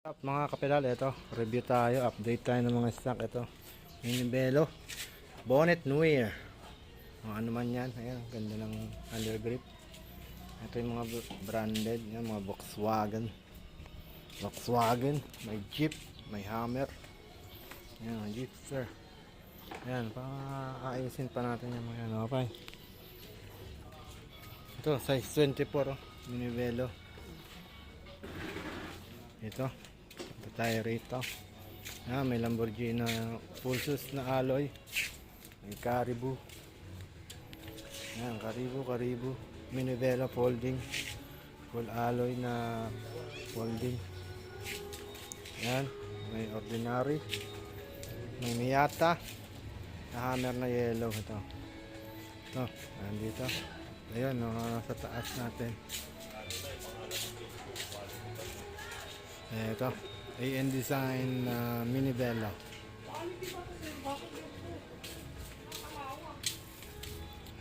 Up mga kapilal, ito review tayo, update tayo ng mga stock. Ito Minibelo bonnet New Year, ano man yan. Ayan, ganda ng under grip. Ito yung mga branded yan, mga Volkswagen, may Jeep, may Hammer. Ayan, Jeep sir. Ayan, paayusin pa natin yung mga ano. Okay, ito size 24, Minibelo. Ito tayo rito. May Lamborghini full sus na alloy. May Caribou. Caribou. Minivela folding. Full alloy na folding. Yan. May ordinary. May Miata. Na Hammer na yellow. Ito. Nandito. Ayun, sa taas natin. Ito, AN Design Minivela.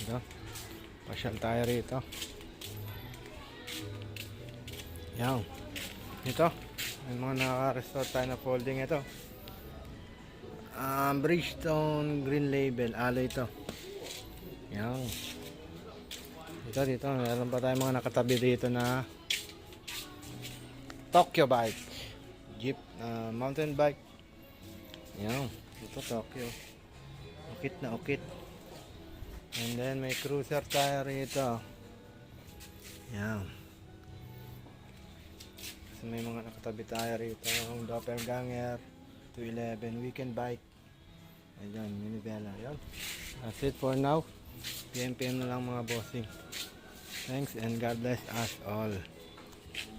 Ito, pasyal tayo rito. Yan. Ito, may mga naka-restore tayo na folding. Ito, Bridgestone Green Label, alloy ito. Yan. Dito, meron pa tayo mga nakatabi dito na Tokyo bike, Jeep, mountain bike. Yan, ito Tokyo. Ukit na ukit. And then may cruiser tayo rito. Yan. So, may mga nakatabi tayo rito. Doppelganger 211 weekend bike. Ayan, Minivela. Yan. That's it for now. PM na lang mga bossing. Thanks and God bless us all.